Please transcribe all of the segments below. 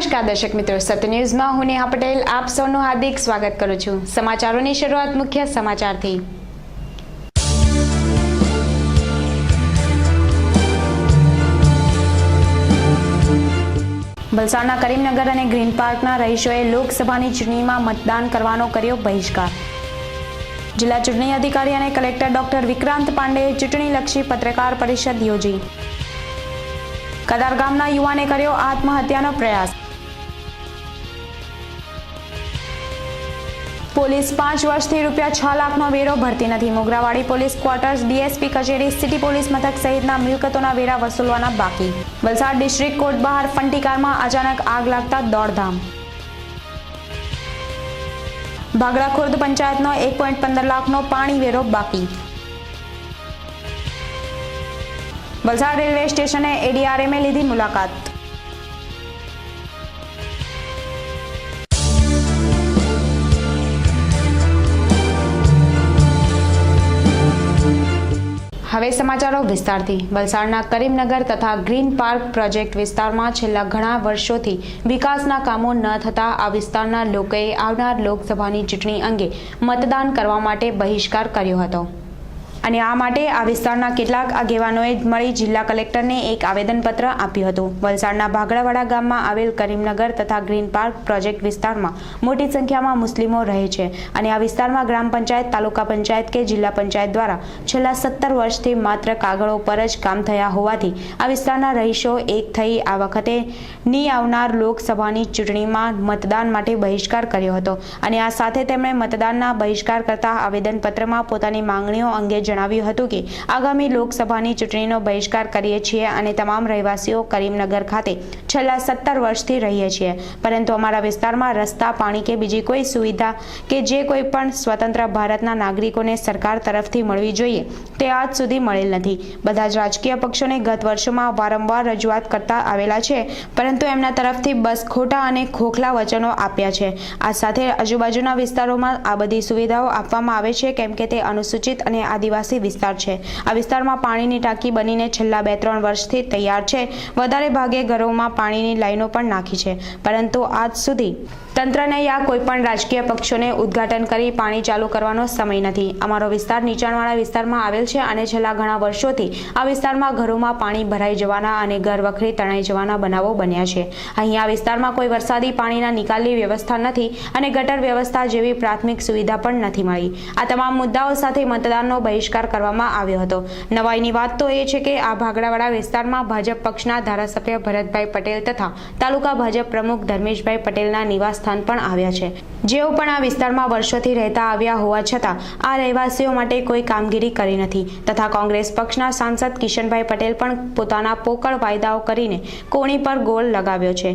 નમસ્કાર દર્શક મિત્રો, સત્ય ન્યૂઝમાં હું નેહા પટેલ આપ સૌનું હાર્દિક સ્વાગત કરું છું। સમાચારોની શરૂઆત મુખ્ય સમાચારથી। વલસાડના કરીમનગર અને ગ્રીન પાર્કના રહીશોએ લોકસભાની ચૂંટણીમાં મતદાન કરવાનો કર્યો બહિષ્કાર। જિલ્લા ચૂંટણી અધિકારી અને કલેક્ટર ડોક્ટર વિક્રાંત પાંડેએ ચૂંટણીલક્ષી પત્રકાર પરિષદ યોજી। કદાર ગામના યુવાને કર્યો આત્મહત્યાનો પ્રયાસ। પોલીસ 5 વર્ષથી ₹6 લાખનો વેરો ભરતી નથી। મોગરાવાડી પોલીસ ક્વાર્ટર્સ, ડીએસપી કચેરી, સિટી પોલીસ મથક સહિતના મિલકતોના વેરા વસૂલવાના બાકી। વલસાડ ડિસ્ટ્રિક્ટ કોર્ટ બહાર ફંટીકારમાં અચાનક આગ લાગતા દોડધામ। ભાગડા ખુર્દ પંચાયતનો 1.15 લાખનો પાણી વેરો બાકી। વલસાડ રેલવે સ્ટેશને એડીઆરએમે લીધી મુલાકાત। હવે સમાચારો વિસ્તારથી। વલસાડના કરીમનગર તથા ગ્રીન પાર્ક પ્રોજેક્ટ વિસ્તારમાં છેલ્લા ઘણા વર્ષોથી વિકાસના કામો ન થતા આ વિસ્તારના લોકોએ આવનાર લોકસભાની ચૂંટણી અંગે મતદાન કરવા માટે બહિષ્કાર કર્યો હતો અને આ માટે આ વિસ્તારના કેટલાક આગેવાનોએ મળી જિલ્લા કલેક્ટરને એક આવેદનપત્ર આપ્યું હતું। વલસાડના ભાગડાવાડા ગામમાં આવેલ કરીમનગર તથા ગ્રીન પાર્ક પ્રોજેક્ટ વિસ્તારમાં મોટી સંખ્યામાં મુસ્લિમો રહે છે અને આ વિસ્તારમાં ગ્રામ પંચાયત, તાલુકા પંચાયત કે જિલ્લા પંચાયત દ્વારા છેલ્લા 17 વર્ષથી માત્ર કાગળો પર જ કામ થયા હોવાથી આ વિસ્તારના રહીશો એક થઈ આ વખતે આવનાર લોકસભાની ચૂંટણીમાં મતદાન માટે બહિષ્કાર કર્યો હતો અને આ સાથે તેમણે મતદાનના બહિષ્કાર કરતા આવેદનપત્રમાં પોતાની માંગણીઓ અંગે જણાવ્યું હતું કે આગામી લોકસભાની ચૂંટણીનો બહિષ્કાર કરીએ છીએ અને તમામ રહેવાસીઓ કરીમનગર ખાતે છેલ્લા 17 વર્ષથી રહીએ છીએ, પરંતુ અમારા વિસ્તારમાં રસ્તા, પાણી કે બીજી કોઈ સુવિધા કે જે કોઈ પણ સ્વતંત્ર ભારતના નાગરિકોને સરકાર તરફથી મળવી જોઈએ તે આજ સુધી મળેલ નથી। બધા જ રાજકીય પક્ષોને ગત વર્ષોમાં વારંવાર રજૂઆત કરતા આવેલા છે, પરંતુ એમના તરફથી બસ ખોટા અને ખોખલા વચનો આપ્યા છે। આ સાથે આજુબાજુના વિસ્તારોમાં આ બધી સુવિધાઓ આપવામાં આવે છે કેમ કે તે અનુસૂચિત અને આદિવાસી વિસ્તાર છે। આ વિસ્તારમાં પાણીની ટાંકી બનીને છેલ્લા 2-3 વર્ષથી તૈયાર છે। વધારે ભાગે ઘરોમાં પાણીની લાઈનો પણ નાખી છે, પરંતુ આજ સુધી તંત્રને યા કોઈ પણ રાજકીય પક્ષોને ઉદ્ઘાટન કરી પાણી ચાલુ કરવાનો સમય નથી। અમારો વિસ્તાર નીચાણવાળા વિસ્તારમાં આવેલ છે અને છેલ્લા ઘણા વર્ષોથી આ વિસ્તારમાં ઘરોમાં પાણી ભરાઈ જવાના અને ઘર વખરી તણાઈ જવાના બનાવો બન્યા છે। અહીં આ વિસ્તારમાં કોઈ વરસાદી પાણીના નિકાલની વ્યવસ્થા નથી અને ગટર વ્યવસ્થા જેવી પ્રાથમિક સુવિધા પણ નથી મળી। આ તમામ મુદ્દાઓ સાથે મતદાનનો બહિષ્કાર કરવામાં આવ્યો હતો। નવાઈની વાત તો એ છે કે આ ભાગડાવાડા વિસ્તારમાં ભાજપ પક્ષના ધારાસભ્ય ભરતભાઈ પટેલ તથા તાલુકા ભાજપ પ્રમુખ ધર્મેશભાઈ પટેલના નિવાસ સ્થાન પણ આવ્યા છે, જેઓ પણ આ વિસ્તારમાં વર્ષોથી રહેતા આવ્યા હોવા છતાં આ રહેવાસીઓ માટે કોઈ કામગીરી કરી નથી તથા કોંગ્રેસ પક્ષના સાંસદ કિશનભાઈ પટેલ પણ પોતાના પોકળ વાયદાઓ કરીને કોણી પર ગોળ લગાવ્યો છે।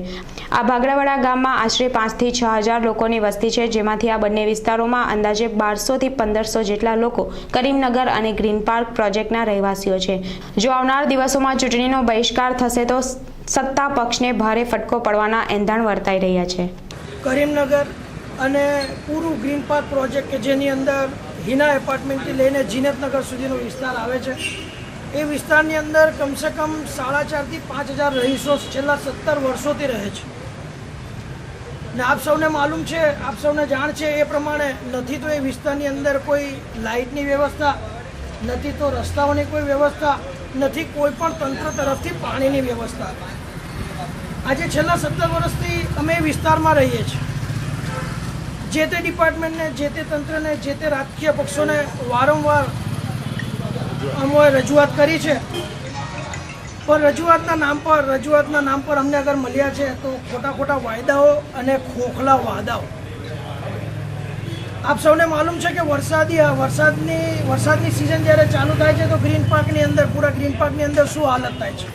આ ભાગડાવાડા ગામમાં આશરે 5 થી 6 હજાર લોકોની વસ્તી છે, જેમાંથી આ બંને વિસ્તારોમાં અંદાજે 1200 થી 1500 જેટલા લોકો કરીમનગર અને ગ્રીન પાર્ક પ્રોજેક્ટના રહેવાસીઓ છે। જો આવનાર દિવસોમાં ચૂંટણીનો બહિષ્કાર થશે તો સત્તા પક્ષને ભારે ફટકો પડવાના એંધાણ વર્તાઈ રહ્યા છે। કરીમનગર અને પૂરું ગ્રીન પાર્ક પ્રોજેક્ટ કે જેની અંદર હિના એપાર્ટમેન્ટથી લઈને જીનતનગર સુધીનો વિસ્તાર આવે છે, એ વિસ્તારની અંદર કમસે કમ 4.5 થી 5 હજાર રહીશો છેલ્લા 17 વર્ષોથી રહે છે ને આપ સૌને માલુમ છે, આપ સૌને જાણ છે એ પ્રમાણે નથી તો એ વિસ્તારની અંદર કોઈ લાઇટની વ્યવસ્થા નથી, તો રસ્તાઓની કોઈ વ્યવસ્થા નથી, કોઈ પણ તંત્ર તરફથી પાણીની વ્યવસ્થા। આજે છેલ્લા 17 વર્ષથી અમે વિસ્તારમાં રહીએ છીએ। જે તે ડિપાર્ટમેન્ટને, જે તે તંત્રને, જે તે રાજકીય પક્ષોને વારંવાર અમે રજૂઆત કરી છે, પણ રજૂઆતના નામ પર અમને અગર મળ્યા છે તો ખોટા વાયદાઓ અને ખોખલા વાદાઓ। આપ સૌને માલુમ છે કે વરસાદની સિઝન જ્યારે ચાલુ થાય છે તો ગ્રીન પાર્કની અંદર, પૂરા ગ્રીન પાર્કની અંદર શું હાલત થાય છે।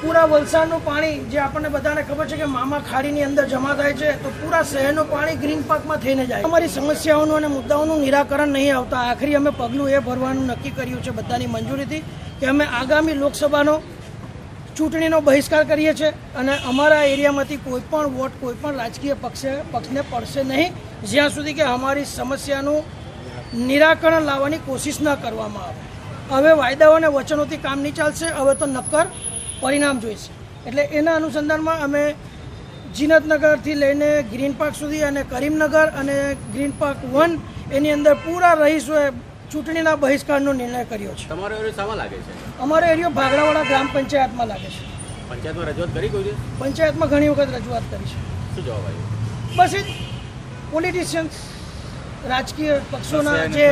પૂરા વલસાડનું પાણી જે આપણને બધાને ખબર છે કે મામા ખાડીની અંદર જમા થાય છે, તો પૂરા શહેરનું પાણી ગ્રીન પાર્કમાં થઈને જાય। અમારી સમસ્યાઓનું અને મુદ્દાઓનું નિરાકરણ નહીં આવતા આખરી અમે પગલું એ ભરવાનું નક્કી કર્યું છે બધાની મંજૂરીથી કે અમે આગામી લોકસભાનો ચૂંટણીનો બહિષ્કાર કરીએ છીએ અને અમારા એરિયામાંથી કોઈ પણ વોટ કોઈ પણ રાજકીય પક્ષને પડશે નહીં જ્યાં સુધી કે અમારી સમસ્યાનું નિરાકરણ લાવવાની કોશિશ ન કરવામાં આવે। હવે વાયદાઓ અને વચનોથી કામ નહીં ચાલશે, હવે તો નક્કર પરિણામ જોઈશે। એટલે એના અનુસંધાનમાં અમે જીનતનગરથી લઈને ગ્રીન પાર્ક સુધી અને કરીમનગર અને ગ્રીન પાર્ક 1 એની અંદર પૂરા રહીશોએ ચૂંટણીના બહિષ્કારનો નિર્ણય કર્યો છે. તમારો એરિયો શામાં લાગે છે? અમારો એરિયો ભાગડાવાડા ગ્રામ પંચાયતમાં લાગે છે. પંચાયતમાં રજૂઆત કરી કોઈ દિવસ? પંચાયતમાં ઘણી વખત રજૂઆત કરી છે. શું જવાબ આવ્યો? બસ એ પોલિટિશિયન્સ રાજકીય પક્ષોના જે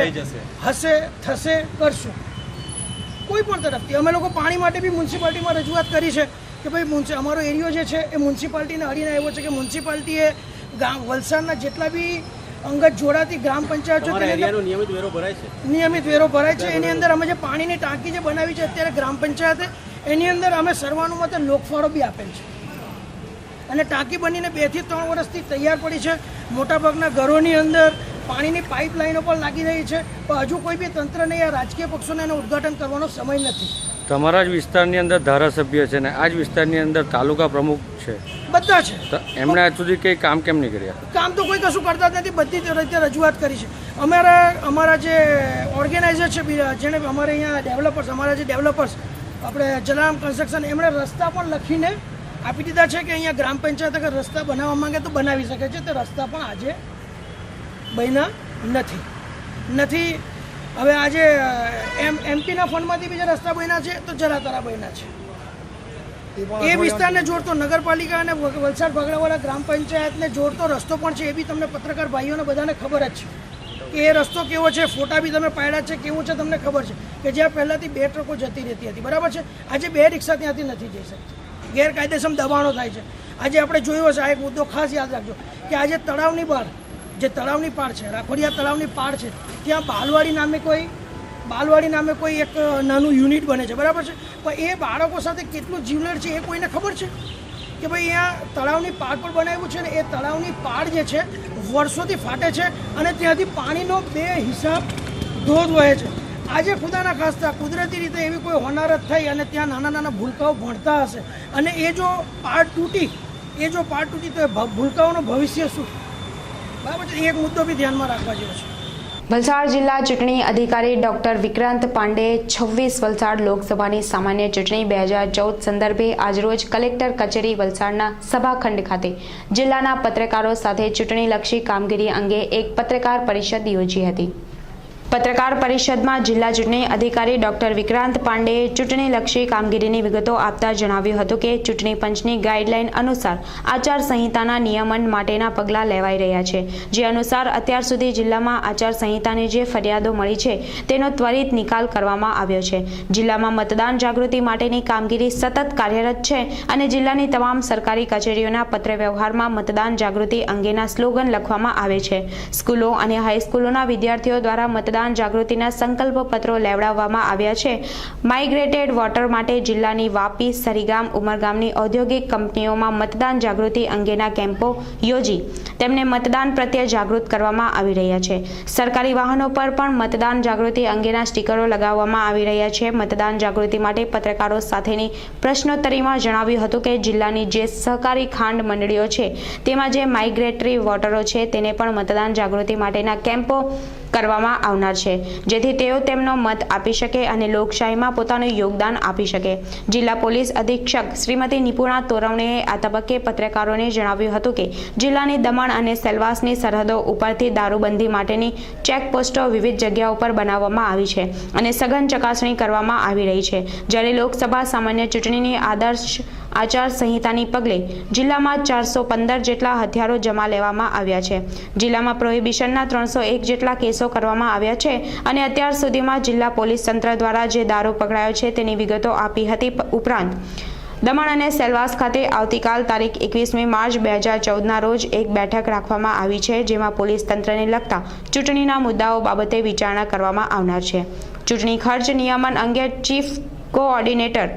હશે થશે કરશું કોઈ પણ તરફથી. અમે લોકો પાણી માટે બી મ્યુનિસિપાલિટીમાં રજૂઆત કરી છે કે ભાઈ અમારો એરિયો જે છે એ મ્યુનિસિપાલિટીને અડીને આવ્યો છે કે મ્યુનિસિપાલિટીએ વલસાડના જેટલા બી અંગત જોડાતી ગ્રામ પંચાયત નિયમિત વેરો ભરાય છે. નિયમિત વેરો ભરાય છે. એની અંદર અમે જે પાણીની ટાંકી જે બનાવી છે અત્યારે ગ્રામ પંચાયતે એની અંદર અમે સર્વાનુમતે લોકફાળો બી આપેલ છે અને ટાંકી બનીને 2 થી 3 વર્ષથી તૈયાર પડી છે. મોટાભાગના ઘરોની અંદર પાણીની પાઇપલાઇનો પણ લાગી રહી છે, પણ હજુ કોઈ બી તંત્રને યા રાજકીય પક્ષોને એનું ઉદ્ઘાટન કરવાનો સમય નથી. તમારા જ વિસ્તારની અંદર ધારાસભ્ય છે ને આ જ વિસ્તારની અંદર તાલુકા પ્રમુખ છે, બધા છે, તો એમણે આજ સુધી કંઈ કામ કેમ નહીં કર્યા? કામ તો કોઈ કશું કરતા જ નથી. બધી જ રીતે રજૂઆત કરી છે. અમારા જે ઓર્ગેનાઇઝર છે જેને અમારે અહીંયા ડેવલપર્સ અમારા જે ડેવલપર્સ આપણે જલારામ કન્સ્ટ્રક્શન એમણે રસ્તા પણ લખીને આપી દીધા છે કે અહીંયા ગ્રામ પંચાયત અગર રસ્તા બનાવવા માંગે તો બનાવી શકે છે. તે રસ્તા પણ આજે બન્યા નથી. હવે આજે એમપીના ફંડમાંથી બીજા રસ્તા બન્યા છે તો જરા તરા બન્યા છે. એ વિસ્તારને જોડતો નગરપાલિકા અને વલસાડ ભાગડાવાળા ગ્રામ પંચાયતને જોડતો રસ્તો પણ છે. એ બી તમને પત્રકાર ભાઈઓને બધાને ખબર જ છે કે એ રસ્તો કેવો છે. ફોટા બી તમે પાડ્યા છે. કેવું છે તમને ખબર છે કે જ્યાં પહેલાંથી 2 ટ્રકો જતી રહેતી હતી, બરાબર છે, આજે 2 રિક્ષા ત્યાંથી નથી જઈ શકતી. ગેરકાયદેસર દબાણો થાય છે. આજે આપણે જોયો છે, આ એક મુદ્દો ખાસ યાદ રાખજો કે આજે તળાવની બહાર જે તળાવની પાળ છે, રાખોડિયા તળાવની પાળ છે, ત્યાં બાલવાડી નામે કોઈ એક નાનું યુનિટ બને છે, બરાબર છે, પણ એ બાળકો સાથે કેટલું જીવલેણ છે એ કોઈને ખબર છે કે ભાઈ અહીંયા તળાવની પાળ પણ બનાવ્યું છે ને એ તળાવની પાળ જે છે વર્ષોથી ફાટે છે અને ત્યાંથી પાણીનો 2 હિસાબ ધોધ વહે છે. આજે ખુદાના ખાસ્તા કુદરતી રીતે એવી કોઈ હોનારત થઈ અને ત્યાં નાના નાના ભૂલકાઓ ભણતા હશે અને એ જો પાળ તૂટી તો એ ભૂલકાઓનું ભવિષ્ય શું? બરાબર છે. એક મુદ્દો બી ધ્યાનમાં રાખવા જેવો છે. વલસાડ જિલ્લા ચૂંટણી અધિકારી ડોક્ટર વિક્રાંત પાંડેએ 26 વલસાડ લોકસભાની સામાન્ય ચૂંટણી 2014 સંદર્ભે આજરોજ કલેક્ટર કચેરી વલસાડના સભાખંડ ખાતે જિલ્લાના પત્રકારો સાથે ચૂંટણીલક્ષી કામગીરી અંગે એક પત્રકાર પરિષદ યોજી હતી. પત્રકાર પરિષદમાં જિલ્લા ચૂંટણી અધિકારી ડોક્ટર વિક્રાંત પાંડેએ ચૂંટણીલક્ષી કામગીરીની વિગતો આપતા જણાવ્યું હતું કે ચૂંટણી પંચની ગાઈડલાઈન અનુસાર આચારસંહિતાના નિયમન માટેના પગલાં લેવાઈ રહ્યા છે. જે અનુસાર અત્યાર સુધી જિલ્લામાં આચારસંહિતાની જે ફરિયાદો મળી છે તેનો ત્વરિત નિકાલ કરવામાં આવ્યો છે. જિલ્લામાં મતદાન જાગૃતિ માટેની કામગીરી સતત કાર્યરત છે અને જિલ્લાની તમામ સરકારી કચેરીઓના પત્રવ્યવહારમાં મતદાન જાગૃતિ અંગેના સ્લોગન લખવામાં આવે છે. સ્કૂલો અને હાઈસ્કૂલોના વિદ્યાર્થીઓ દ્વારા મતદાન જાગૃતિના સંકલ્પ પત્રો લેવડાવવામાં આવ્યા છે. માઇગ્રેટેડ વોટર માટે જિલ્લાની વાપી, સરીગામ, ઉમરગામની ઔદ્યોગિક કંપનીઓમાં મતદાન જાગૃતિ અંગેના કેમ્પો યોજી તેમને મતદાન પ્રત્યે જાગૃત કરવામાં આવી રહ્યા છે. સરકારી વાહનો પર પણ મતદાન જાગૃતિ અંગેના સ્ટીકરો લગાવવામાં આવી રહ્યા છે. મતદાન જાગૃતિ માટે પત્રકારો સાથેની પ્રશ્નોત્તરીમાં જણાવ્યું હતું કે જિલ્લાની જે સહકારી ખાંડ મંડળીઓ છે તેમાં જે માઇગ્રેટરી વોટરો છે તેને પણ મતદાન જાગૃતિ માટેના કેમ્પો કરવામાં આવનાર છે, જેથી તેઓ તેમનો મત આપી શકે અને લોકશાહીમાં પોતાનું યોગદાન આપી શકે. જિલ્લા પોલીસ અધિક્ષક શ્રીમતી નિપુણા તોરવણેએ આ તબક્કે પત્રકારોને જણાવ્યું હતું કે જિલ્લાની દમણ અને સેલવાસની સરહદો ઉપરથી દારૂબંધી માટેની ચેકપોસ્ટો વિવિધ જગ્યાઓ પર બનાવવામાં આવી છે અને સઘન ચકાસણી કરવામાં આવી રહી છે. જ્યારે લોકસભા સામાન્ય ચૂંટણીની આદર્શ આચાર સંહિતાની પગલે જિલ્લામાં 415 જેટલા હથિયારો જમા લેવામાં આવ્યા છે. જિલ્લામાં પ્રોહિબિશનના 301 જેટલા કેસો કરવામાં આવ્યા છે અને અત્યાર સુધીમાં જિલ્લા પોલીસ તંત્ર દ્વારા જે દારૂ પકડાયો છે તેની વિગતો આપી હતી. ઉપરાંત દમણ અને સેલવાસ ખાતે આવતીકાલ તારીખ 21મી માર્ચ 2014ના રોજ એક બેઠક રાખવામાં આવી છે, જેમાં પોલીસ તંત્રને લગતા ચૂંટણીના મુદ્દાઓ બાબતે વિચારણા કરવામાં આવનાર છે. ચૂંટણી ખર્ચ નિયમન અંગે chief coordinator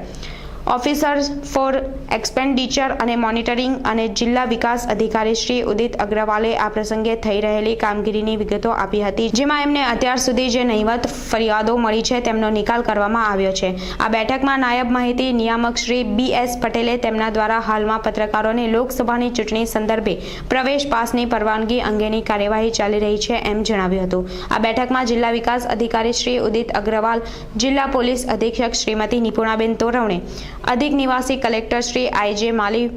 officer four expenditure અને મોનિટરિંગ અને જિલ્લા વિકાસ અધિકારી શ્રી ઉદિત અગ્રવાલે આ પ્રસંગે થઈ રહેલી કામગીરીની વિગતો આપી હતી, જેમાં એમને અત્યાર સુધી જે નહીવત ફરિયાદો મળી છે તેમનો નિકાલ કરવામાં આવ્યો છે. આ બેઠકમાં નાયબ માહિતી નિયામક શ્રી BS પટેલે તેમના દ્વારા હાલમાં પત્રકારોને લોકસભાની ચૂંટણી સંદર્ભે પ્રવેશ પાસની પરવાનગી અંગેની કાર્યવાહી ચાલી રહી છે એમ જણાવ્યું હતું. આ બેઠકમાં જિલ્લા વિકાસ અધિકારી શ્રી ઉદિત અગ્રવાલ, જિલ્લા પોલીસ અધિક્ષક શ્રીમતી નિપુણાબેન તોરવણે, અધિક નિવાસી કલેક્ટર શ્રી IJ માલી,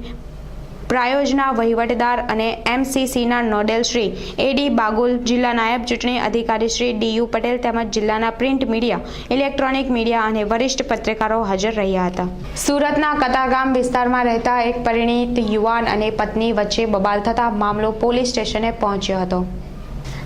પ્રાયોજના વહીવટદાર અને MCCના નોડલ શ્રી AD બાગુલ, જિલ્લા નાયબ ચૂંટણી અધિકારી શ્રી DU પટેલ તેમજ જિલ્લાના પ્રિન્ટ મીડિયા, ઇલેક્ટ્રોનિક મીડિયા અને વરિષ્ઠ પત્રકારો હાજર રહ્યા હતા. સુરતના કતારગામ વિસ્તારમાં રહેતા એક પરિણીત યુવાન અને પત્ની વચ્ચે બબાલ થતા મામલો પોલીસ સ્ટેશને પહોંચ્યો હતો.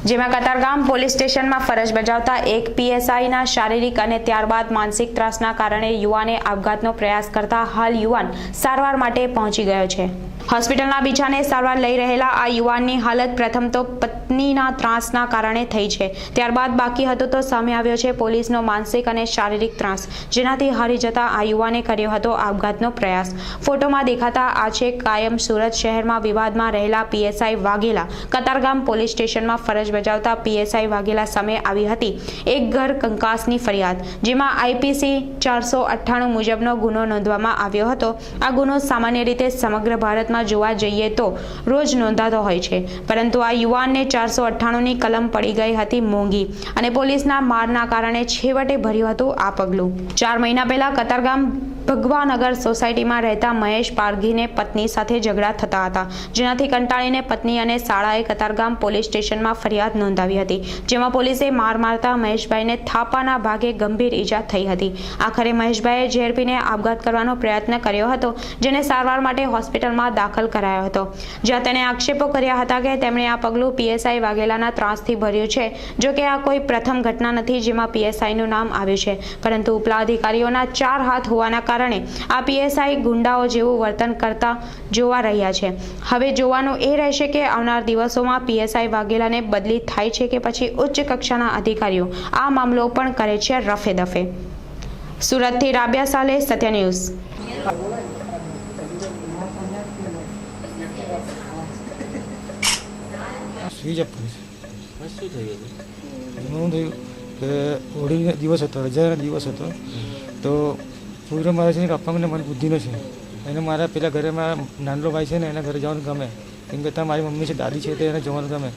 જેમાં કતારગામ પોલીસ સ્ટેશનમાં ફરજ બજાવતા એક PSIના શારીરિક અને ત્યારબાદ માનસિક ત્રાસના કારણે યુવાને આપઘાતનો પ્રયાસ કરતા હાલ યુવાન સારવાર માટે પહોંચી ગયો છે. હોસ્પિટલના બીજાને સારવાર લઈ રહેલા આ યુવાનની હાલત પ્રથમ તો પત્નીના ત્રાસના કારણે થઈ છે, ત્યારબાદ બાકી હતું તો સામે આવ્યો છે પોલીસનો માનસિક અને શારીરિક ત્રાસ, જેનાથી હારી જતા આ યુવાને કર્યો હતો આપઘાતનો પ્રયાસ. ફોટોમાં દેખાતા આ છે કાયમ સુરત શહેરમાં વિવાદમાં રહેલા PSI વાઘેલા. કતારગામ પોલીસ સ્ટેશનમાં ફરજ બજાવતા PSI વાઘેલા સામે આવી હતી એક ઘર કંકાસની ફરિયાદ, જેમાં IPC 498 મુજબનો ગુનો નોંધવામાં આવ્યો હતો. આ ગુનો સામાન્ય રીતે સમગ્ર ભારતમાં જોવા જઈએ તો રોજ નોંધાતો હોય છે, પરંતુ આ યુવાનને 498ની કલમ પડી ગઈ હતી મોંઘી અને પોલીસના મારના કારણે છેવટે ભર્યું હતું આ પગલું. 4 મહિના પહેલા કતારગામ ભગવાનગર સોસાયટીમાં રહેતા મહેશ પારઘીને પત્ની સાથે ઝઘડા થતા હતા, જેનાથી કંટાળીને પત્ની અને શાળાએ કતારગામ પોલીસ સ્ટેશનમાં ફરિયાદ નોંધાવી હતી, જેમાં પોલીસે માર મારતા મહેશભાઈને થાપાના ભાગે ગંભીર ઈજા થઈ હતી. આખરે મહેશભાઈએ ઝેર પીને આપઘાત કરવાનો પ્રયત્ન કર્યો હતો, જેને સારવાર માટે હોસ્પિટલમાં દાખલ કરાયો હતો, જ્યાં તેણે આક્ષેપો કર્યા હતા કે તેમણે આ પગલું PSI વાઘેલાના ત્રાસથી ભર્યું છે. જો કે આ કોઈ પ્રથમ ઘટના નથી જેમાં PSIનું નામ આવ્યું છે, પરંતુ ઉપલા અધિકારીઓના 4 હાથ હોવાના કારણે આ PSI ગુંડાઓ જેવું વર્તન કરતા જોવા રહ્યા છે. હવે જોવાનું એ રહેશે કે આવનાર દિવસોમાં PSI વાઘેલાને બદલી થાય છે કે પછી ઉચ્ચ કક્ષાના અધિકારીઓ આ મામલો પણ કરે છે રફે દફે. સુરતથી રાબિયા સાલેહ, સત્ય ન્યૂઝ. સ્વીજ આપવું છે. શું થયું હતું? એમાં શું થયું કે હોળીનો દિવસ હતો, રજાનો દિવસ હતો, તો પૂરો મારે છે ને પપ્પાને મારી બુદ્ધિનો છે, એને મારા પેલા ઘરે મારા નાનલો ભાઈ છે ને એના ઘરે જવાનું ગમે, કેમ કે ત્યાં મારી મમ્મી છે, દાદી છે, તો એને જવાનું ગમે.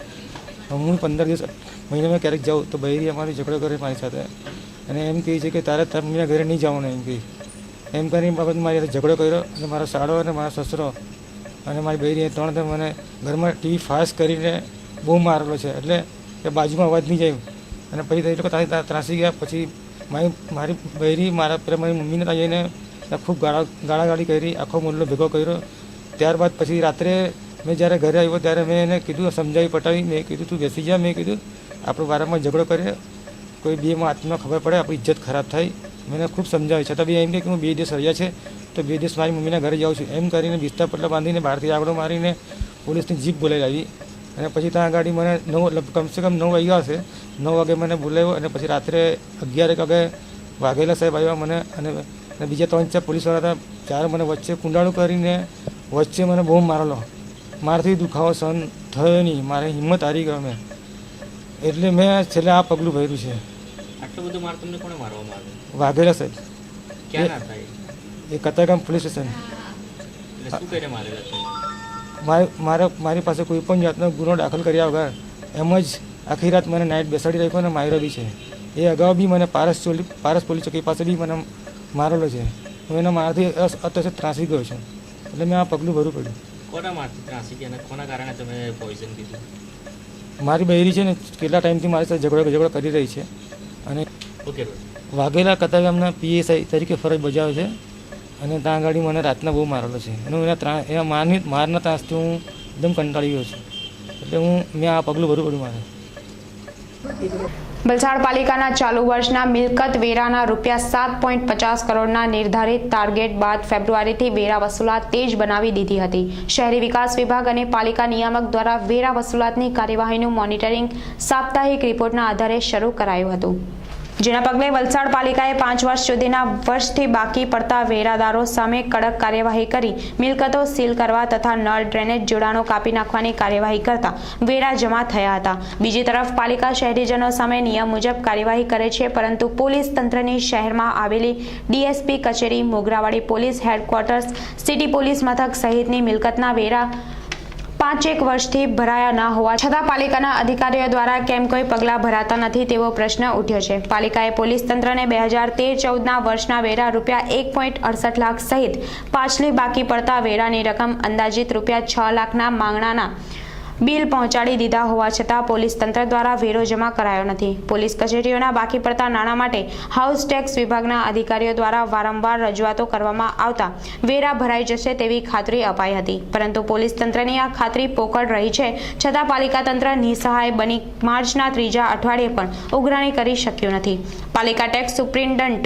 હું 15 દિવસ મહિનામાં ક્યારેક જાઉં તો બૈરી અમારી ઝઘડો કરે મારી સાથે અને એમ કહે છે કે તારે તારા મમ્મીના ઘરે નહીં જવાનું, એમ કહે. એમ કરીને બાબત મારી સાથે ઝઘડો કર્યો અને મારો સાળો અને મારા સસરો અને મારી બૈરી 3 મને ઘરમાં TV ફાસ્ટ કરીને બહુ મારેલો છે, એટલે કે બાજુમાં અવાજ નહીં જાય. અને પછી એ લોકો ત્રાસી ગયા. પછી મારી બૈરી મારી મમ્મીને ત્યાં જઈને ખૂબ ગાળાગાળી કરી, આખો મુલ્લો ભેગો કર્યો. ત્યારબાદ પછી રાત્રે મેં જ્યારે ઘરે આવ્યો ત્યારે મેં એને કીધું, સમજાવી પટાવી, મેં કીધું તું બેસી જા, મેં કીધું આપણો વારંવાર ઝઘડો કરીએ, કોઈ બેમાં હાથમાં ખબર પડે આપણી ઇજ્જત ખરાબ થાય. મેં ખૂબ સમજાવી, છતાં બી એમ કે હું 2 દિવસ રહ્યા છે તો 2 દિવસ મારી મમ્મીના ઘરે જાઉં છું, એમ કરીને બિસ્તરા પટલા બાંધીને બહારથી આગળ મારીને પોલીસની જીપ બોલાવી લાવી. અને પછી ત્યાં ગાડી મને કમસે કમ 9 વાગ્યા હશે, 9 વાગે મને બોલાવ્યો. અને પછી રાત્રે 11 વાગે વાઘેલા સાહેબ આવ્યા મને અને બીજા 3-4 પોલીસવાળા હતા. 4 મને વચ્ચે કુંડાળું કરીને વચ્ચે મને બહુ મારેલો. મારથી દુખાવો સહન થયો નહીં, મારે હિંમત હારી ગયો મેં, એટલે મેં છેલ્લે આ પગલું ભર્યું છે. આટલું બધું માર તમને કોણે મારવામાં આવ્યું? વાઘેલા સાહેબ. ક્યાં ના થાય? એ કતારગામ પોલીસ સ્ટેશન. એટલે શું કરીને મારેલા છે? મારી પાસે કોઈ પણ જાતનો ગુનો દાખલ કર્યા વગર એમ જ આખી રાત મને નાઇટ બેસાડી રાખ્યો અને માર્યો બી છે. એ અગાઉ બી મને પારસ પોલીસ ચોકી પાસે બી મને મારેલો છે. હું એના મારાથી અત્યારે ત્રાસી ગયો છું, એટલે મેં આ પગલું ભરવું પડ્યું. કોના મારથી ત્રાસી ગયા અને કોના કારણે તમે પોઈઝન પીધું? મારી બૈરી છે ને કેટલા ટાઈમથી મારી સાથે ઝઘડો કરી રહી છે અને ઓકે. વાઘેલા કતારગામના PSI તરીકે ફરજ બજાવે છે અને ત્યાં આગળ મને રાતના બહુ મારેલો છે અને એના મારના ત્રાસથી હું એકદમ કંટાળી ગયો છું, એટલે મેં આ પગલું ભરવું પડ્યું મારે. વલસાડ પાલિકાના ચાલુ વર્ષના મિલકત વેરાના ₹7.50 કરોડના નિર્ધારિત ટાર્ગેટ બાદ ફેબ્રુઆરીથી વેરા વસૂલાત તેજ બનાવી દીધી હતી. શહેરી વિકાસ વિભાગ અને પાલિકા નિયામક દ્વારા વેરા વસૂલાતની કાર્યવાહીનું મોનિટરિંગ સાપ્તાહિક રિપોર્ટના આધારે શરૂ કરાયું હતું, જેના પગલે વલસાડ પાલિકાએ 5 વર્ષ સુધીના વર્ષથી બાકી પડતા વેરાદારો સામે કડક કાર્યવાહી કરી મિલકતો સીલ કરવા તથા નળ ડ્રેનેજ જોડાણો કાપી નાખવાની કાર્યવાહી કરતા વેરા જમા થયા હતા. બીજી તરફ પાલિકા શહેરીજનો સામે નિયમ મુજબ કાર્યવાહી કરે છે, પરંતુ પોલીસ તંત્રની શહેરમાં આવેલી DSP કચેરી, Mogarawadi police headquarters, city police મથક સહિતની મિલકતના વેરા 5 વર્ષથી ભરાયા ન હોવા છતાં પાલિકાના અધિકારીઓ દ્વારા કેમ કોઈ પગલાં ભરાતા નથી તેવો પ્રશ્ન ઉઠ્યો છે. પાલિકાએ પોલીસ તંત્રને 2013-14ના વર્ષના વેરા રૂપિયા 1.68 લાખ સહિત પાછલી બાકી પડતા વેરાની રકમ અંદાજિત રૂપિયા 6 લાખના માંગણાના બિલ પહોંચાડી દીધા હોવા છતાં પોલીસ તંત્ર દ્વારા વેરો જમા કરાયો નથી. પોલીસ કચેરીઓના બાકી પડતા નાણાં માટે હાઉસ ટેક્સ વિભાગના અધિકારીઓ દ્વારા વારંવાર રજૂઆતો કરવામાં આવતા વેરા ભરાઈ જશે તેવી ખાતરી અપાઈ હતી, પરંતુ પોલીસ તંત્રની આ ખાતરી પોકળ રહી છે. છતાં પાલિકા તંત્ર નિસહાય બની માર્ચના 3જા અઠવાડિયે પણ ઉઘરાણી કરી શક્યું નથી. પાલિકા ટેક્સ સુપ્રિન્ટેન્ડન્ટ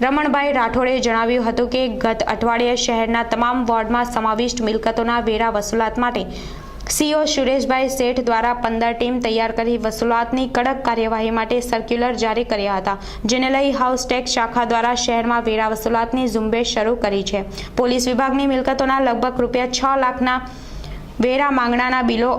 રમણભાઈ રાઠોડે જણાવ્યું હતું કે ગત અઠવાડિયે શહેરના તમામ વોર્ડમાં સમાવિષ્ટ મિલકતોના વેરા વસૂલાત માટે સીઓ સુરેશભાઈ શેઠ દ્વારા 15 ટીમ તૈયાર કરી વસૂલાતની કડક કાર્યવાહી માટે સર્ક્યુલર જારી કર્યા હતા, જેને લઈ હાઉસ ટેક્સ શાખા દ્વારા શહેરમાં વેરા વસૂલાતની ઝુંબેશ શરૂ કરી છે. પોલીસ વિભાગની મિલકતોના લગભગ રૂપિયા 6 લાખના વેરા માંગણાના બિલો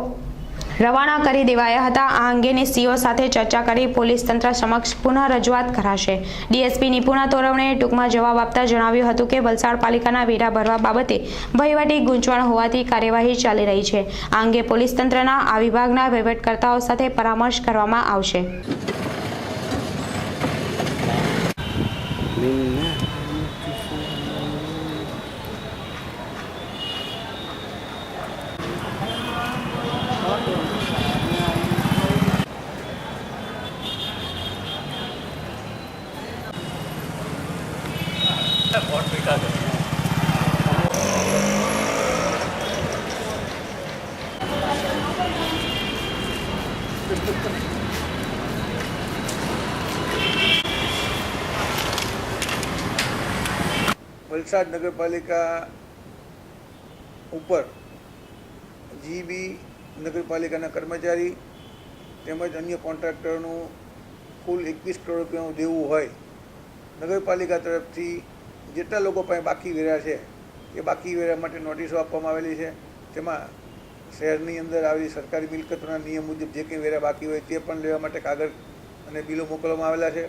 રવાના કરી દેવાયા હતા. આ અંગેની સીઓ સાથે ચર્ચા કરી પોલીસ તંત્ર સમક્ષ પુનઃ રજૂઆત કરાશે. ડીએસપી નિપુણા તોરવણેએ ટૂંકમાં જવાબ આપતા જણાવ્યું હતું કે વલસાડ પાલિકાના વેરા ભરવા બાબતે વહીવટી ગૂંચવણ હોવાથી કાર્યવાહી ચાલી રહી છે. આ અંગે પોલીસ તંત્રના આ વિભાગના વહીવટકર્તાઓ સાથે પરામર્શ કરવામાં આવશે. વલસાડ નગરપાલિકા ઉપર જીબી નગરપાલિકાના કર્મચારી તેમજ અન્ય કોન્ટ્રાક્ટરોનું કુલ 21 કરોડ રૂપિયાનું દેવું હોય, નગરપાલિકા તરફથી જેટલા લોકો પાસે બાકી વેરા છે એ બાકી વેરા માટે નોટિસો આપવામાં આવેલી છે. તેમાં શહેરની અંદર આવેલી સરકારી મિલકતોના નિયમ મુજબ જે કંઈ વેરા બાકી હોય તે પણ લેવા માટે કાગળ અને બિલો મોકલવામાં આવેલા છે.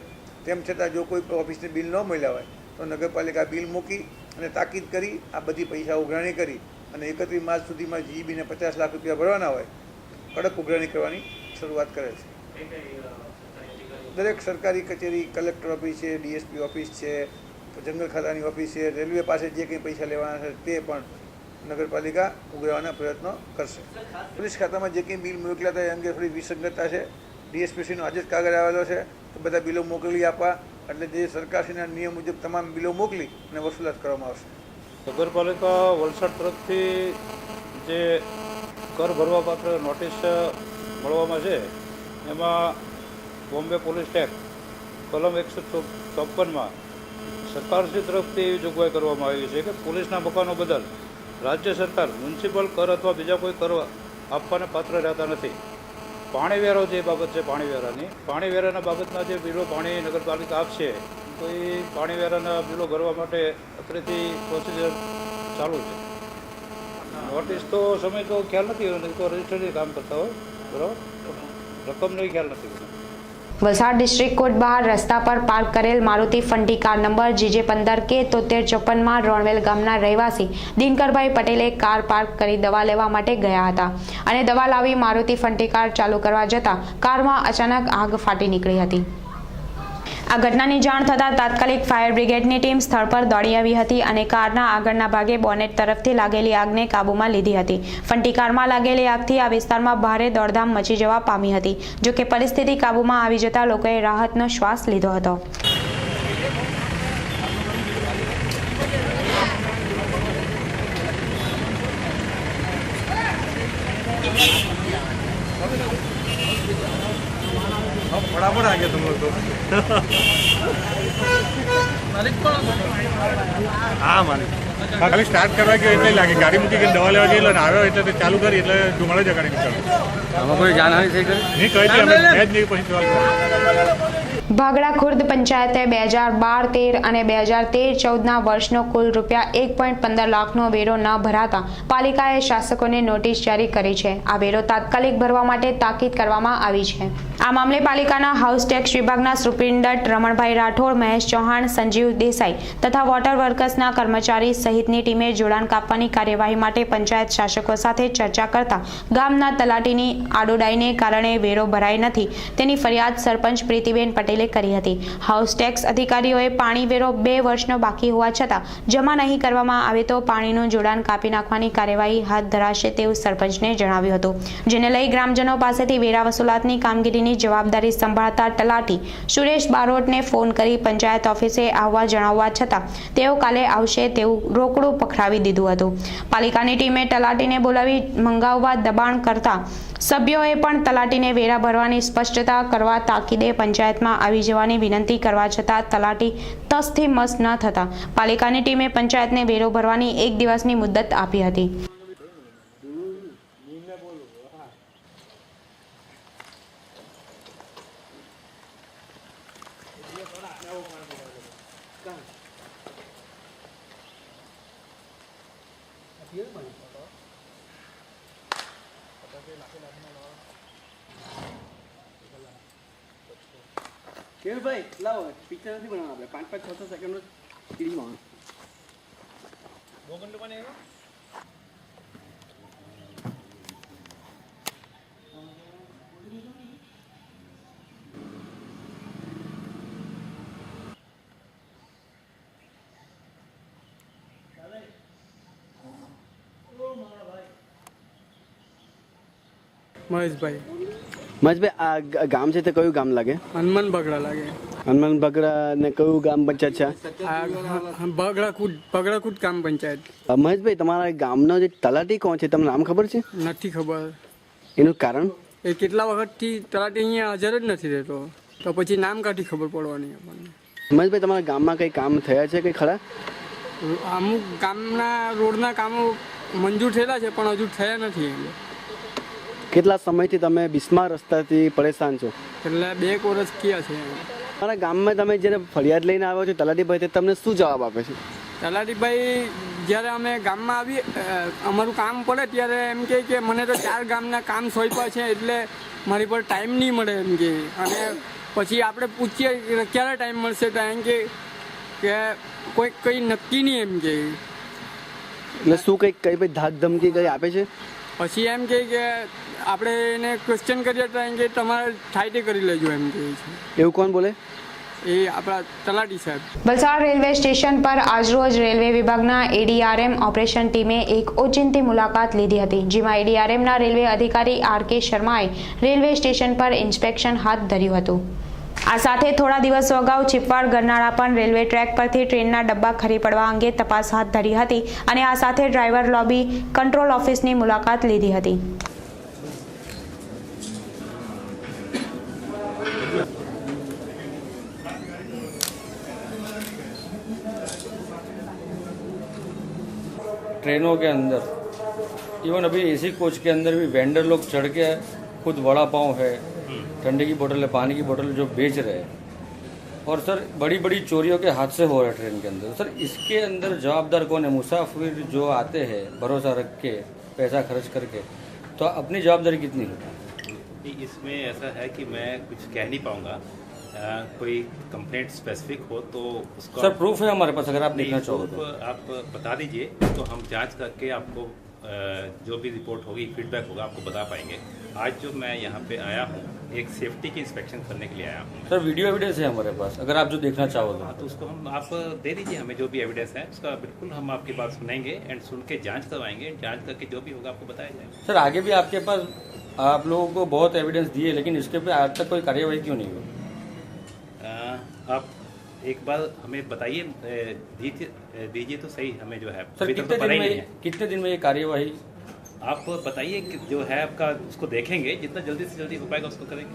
તેમ છતાં જો કોઈ ઓફિસને બિલ ન મળ્યા હોય તો નગરપાલિકા બિલ મૂકી અને તાકીદ કરી આ બધી પૈસા ઉઘરાણી કરી અને 31 માર્ચ સુધીમાં જીબીને 50 લાખ રૂપિયા ભરવાના હોય, કડક ઉઘરાણી કરવાની શરૂઆત કરે છે. દરેક સરકારી કચેરી, કલેક્ટર ઓફિસ છે, ડીએસપી ઓફિસ છે, જંગલ ખાતાની ઓફિસ છે, રેલવે પાસે જે કંઈ પૈસા લેવાના છે તે પણ નગરપાલિકા ઉઘરાવવાના પ્રયત્નો કરશે. પોલીસ ખાતામાં જે કંઈ બિલ મોકલ્યા હતા એ અંગે થોડી વિસંગતતા છે. ડીએસપીસીનો આજે જ કાગળ આવેલો છે તો બધા બિલો મોકલી આપવા, એટલે જે સરકારશ્રીના નિયમ મુજબ તમામ બિલો મોકલી અને વસૂલાત કરવામાં આવશે. નગરપાલિકા વલસાડ તરફથી જે કર ભરવાપાત્ર નોટિસ મળવામાં છે એમાં બોમ્બે પોલીસ ટેક્સ કલમ 154માં સરકારશ્રી તરફથી એવી જોગવાઈ કરવામાં આવી છે કે પોલીસના મકાનો બદલ રાજ્ય સરકાર મ્યુનિસિપલ કર અથવા બીજા કોઈ કર આપવાને પાત્ર રહેતા નથી. પાણીવેરો જે બાબત છે, પાણીવેરાના બાબતના જે બિલો પાણી નગરપાલિકા આપશે તો એ પાણીવેરાના બિલો ભરવા માટે અત્રેથી પ્રોસિજર ચાલુ છે. નોટિસ તો સમય તો ખ્યાલ નથી હોય, નહીં તો રજિસ્ટરી કામ કરતા હોય, બરાબર, રકમનો ખ્યાલ નથી. વલસાડ ડિસ્ટ્રિક્ટ કોર્ટ બહાર રસ્તા પર પાર્ક કરેલ મારુતિ ફંટી કાર નંબર JJ15K7354માં રોણવેલ ગામના રહેવાસી દિનકરભાઈ પટેલે કાર પાર્ક કરી દવા લેવા માટે ગયા હતા અને દવા લાવી મારુતિ ફંટી કાર ચાલુ કરવા જતાં કારમાં અચાનક આગ ફાટી નીકળી હતી. આ ઘટનાની જાણ થતાં તાત્કાલિક ફાયર બ્રિગેડની ટીમ સ્થળ પર દોડી આવી હતી અને કારના આગળના ભાગે બોનેટ તરફથી લાગેલી આગને કાબૂમાં લીધી હતી. ફંટી કારમાં લાગેલી આગથી આ વિસ્તારમાં ભારે દોડધામ મચી જવા પામી હતી. જો કે પરિસ્થિતિ કાબૂમાં આવી જતા લોકોએ રાહતનો શ્વાસ લીધો હતો. फटाफट आ गया तुम लोग तो हाँ मालिक खाली स्टार्ट करवा के એટલે લાગે ગાડી મૂકી કે દવા લેવા ગયેલો ને આવ્યો એટલે ચાલુ કરી એટલે ધુમાડો જ ગાડી નીકળ્યો. આમાં કોઈ જાનહાનિ થઈ ગઈ? નહીં કહી દે, મેં જ નહીં પછી સવાલ કર્યો. ભાગડા ખુર્દ પંચાયતે 2012-13 અને 2013-14ના વર્ષનો કુલ રૂપિયા 1.15 લાખનો વેરો ન ભરાતા પાલિકાએ શાસકોને નોટિસ જારી કરી છે. આ વેરો તાત્કાલિક ભરવા માટે તાકીદ કરવામાં આવી છે. આ મામલે પાલિકાના હાઉસ ટેક્સ વિભાગના સુપ્રિન્ટેન્ડન્ટ રમણભાઈ રાઠોડ, મહેશ ચૌહાણ, સંજીવ દેસાઈ તથા વોટર વર્કર્સના કર્મચારી સહિતની ટીમે જોડાણ કાપવાની કાર્યવાહી માટે પંચાયત શાસકો સાથે ચર્ચા કરતા ગામના તલાટીની આડોડાઈને કારણે વેરો ભરાય નથી તેની ફરિયાદ સરપંચ પ્રીતિબેન પટેલે કરી હતી. હાઉસ ટેક્સ અધિકારીઓએ પાણી વેરો 2 વર્ષનો બાકી હોવા છતાં જમા નહીં કરવામાં આવે તો પાણીનું જોડાણ કાપી નાખવાની કાર્યવાહી હાથ ધરાશે તેવું સરપંચને જણાવ્યું હતું. જેને લઈ ગ્રામજનો પાસેથી વેરા વસૂલાતની કામગીરીની જવાબદારી સંભાળતા તલાટી સુરેશ બારોટને ફોન કરી પંચાયત ઓફિસે આવવા જણાવવા છતાં તેઓ કાલે આવશે તેવું રોકડું પકડાવી દીધું હતું. પાલિકાની ટીમે તલાટીને બોલાવી મંગાવવા દબાણ કરતા સભ્યોએ પણ તલાટીને વેરા ભરવાની સ્પષ્ટતા કરવા તાકીદે પંચાયતમાં આવી જવાની વિનંતી કરવા છતાં તલાટી તસથી મસ ન થતા પાલિકાની ટીમે પંચાયતને વેરો ભરવાની 1 દિવસની મુદત આપી હતી. ભાઈ લાવો પિક્ચર નથી બનાવવા આપણે 5-6 સેકન્ડ સીડીમાં મહેશભાઈ આ ગામ છે તે કયું ગામ લાગે? હનુમાન બગડા લાગે. હનુમાન બગડા ને કયું ગામ પંચાયત છે? બગડાકુટ ગામ પંચાયત. મહેશભાઈ તમારા ગામનો જે તલાટી કોણ છે તમને નામ ખબર છે? નથી ખબર. એનું કારણ? એ કેટલા વખતથી તલાટી અહીંયા હાજર જ નથી રહેતો તો પછી નામ કાઢી ખબર પડવાની આપણને. મહેશભાઈ તમારા ગામમાં કઈ કામ થયા છે કઈ ખરા? અમુક ગામના રોડના કામો મંજૂર થયેલા છે પણ હજુ થયા નથી. કેટલા સમયથી તમે બિસ્માર રસ્તાથી પરેશાન છો? એટલે 2 વર્ષ થયા છે. તમારા ગામમાં તમે જ્યારે ફરિયાદ લઈને આવ્યો છો તલાટીભાઈ તે તમને શું જવાબ આપે છે? તલાટીભાઈ જ્યારે અમે ગામમાં આવીએ અમારું કામ પડે ત્યારે એમ કહે કે મને તો 4 ગામના કામ સોંપ્યા છે એટલે મારી પર ટાઈમ નહીં મળે એમ કે. અને પછી આપણે પૂછીએ ક્યારે ટાઈમ મળશે તો એમ કે કંઈ નક્કી નહીં એમ કે. એટલે શું કઈ ભાઈ ધાક ધમકી કઈ આપે છે? પછી એમ કે આપણે એને ક્વેશ્ચન કરીએ તો એમ કે તમારે થાય તે કરી લેજો એમ કહે છે. એવું કોણ બોલે? એ આપણા તલાટી સાહેબ. વલસાડ રેલવે સ્ટેશન પર આજરોજ રેલવે વિભાગના એડીઆરએમ ઓપરેશન ટીમે એક ઓચિંતી મુલાકાત લીધી હતી. જેમાં એડીઆરએમના રેલવે અધિકારી આર.કે. શર્માએ રેલવે સ્ટેશન પર ઇન્સ્પેક્શન હાથ ધર્યું હતું. આ સાથે થોડા દિવસો અગાઉ ચીપવાડ ગરનાળા પણ રેલવે ટ્રેક પરથી ટ્રેનના ડબ્બા ખરી પડવા અંગે તપાસ હાથ ધરી હતી અને આ સાથે ડ્રાઈવર લોબી કંટ્રોલ ઓફિસની મુલાકાત લીધી હતી. ट्रेनों के अंदर इवन अभी एसी कोच के अंदर भी वेंडर लोग चढ़ के खुद वड़ा पाव है, ठंडे की बोतल है, पानी की बोतल जो बेच रहे हैं और सर बड़ी बड़ी चोरियों के हादसे हो रहे हैं ट्रेन के अंदर. सर इसके अंदर जवाबदार कौन है? मुसाफिर जो आते हैं भरोसा रख के पैसा खर्च करके, तो अपनी जवाबदारी कितनी होती है? इसमें ऐसा है कि मैं कुछ कह नहीं पाऊंगा. कोई कंप्लेंट स्पेसिफिक हो तो उसका सर प्रूफ है हमारे पास, अगर आप देखना चाहो तो आप बता दीजिए तो हम जांच करके आपको जो भी रिपोर्ट होगी, फीडबैक होगा, आपको बता पाएंगे. आज जो मैं यहाँ पे आया हूँ एक सेफ्टी की इंस्पेक्शन करने के लिए आया हूँ. सर वीडियो एविडेंस है हमारे पास, अगर आप जो देखना चाहो तो. हाँ, तो उसको हम आप दे दीजिए हमें जो भी एविडेंस है उसका बिल्कुल हम आपकी बात सुनेंगे एंड सुन के जाँच करवाएंगे. जाँच करके जो भी होगा आपको बताया जाएगा. सर आगे भी आपके पास आप लोगों को बहुत एविडेंस दिए लेकिन इसके पे आज तक कोई कार्यवाही क्यों नहीं हुई? आप एक बार हमें बताइए, दीजिए तो सही हमें जो है. सर कितने दिन में ये कार्यवाही आप बताइए कि जो है आपका उसको देखेंगे, जितना जल्दी से जल्दी हो पाएगा उसको करेंगे.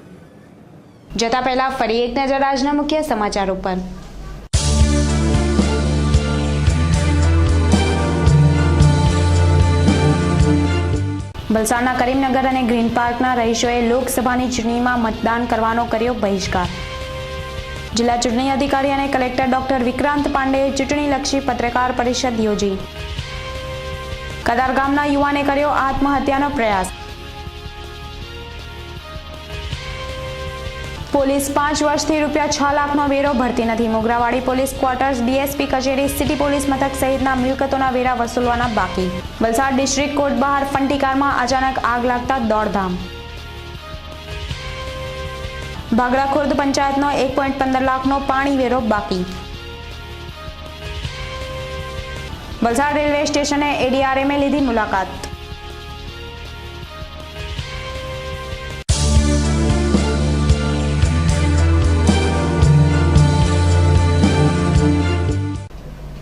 जता पहला फरी एक नजर આજના મુખ્ય સમાચારો પર. વલસાડના કરીમનગર અને ગ્રીન પાર્કના રહીશોએ લોકસભાની ચૂંટણીમાં મતદાન કરવાનો કર્યો બહિષ્કાર. જિલ્લા ચૂંટણી અધિકારી અને કલેક્ટર ડોક્ટર વિક્રાંત પાંડેએ ચૂંટણીલક્ષી પત્રકાર પરિષદ યોજી. કદાર ગામના યુવાને કર્યો આત્મહત્યાનો પ્રયાસ. પોલીસ 5 વર્ષથી ₹6 લાખનો વેરો ભરતી નથી. મોગરાવાડી પોલીસ ક્વાર્ટર્સ, ડીએસપી કચેરી, સિટી પોલીસ મથક સહિતના મિલકતોના વેરા વસૂલવાના બાકી. વલસાડ ડિસ્ટ્રિક્ટ કોર્ટ બહાર ફંટીકારમાં અચાનક આગ લાગતા દોડધામ. ભાગડા ખુર્દ પંચાયતનો 1.15 લાખનો પાણી વેરો બાકી. વલસાડ રેલવે સ્ટેશને એડીઆરએમે લીધી મુલાકાત.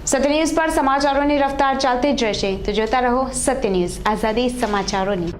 સત્ય ન્યૂઝ પર સમાચારોની રફતાર ચાલતી જ રહેશે, તો જોતા રહો સત્ય ન્યૂઝ, આઝાદી સમાચારોની.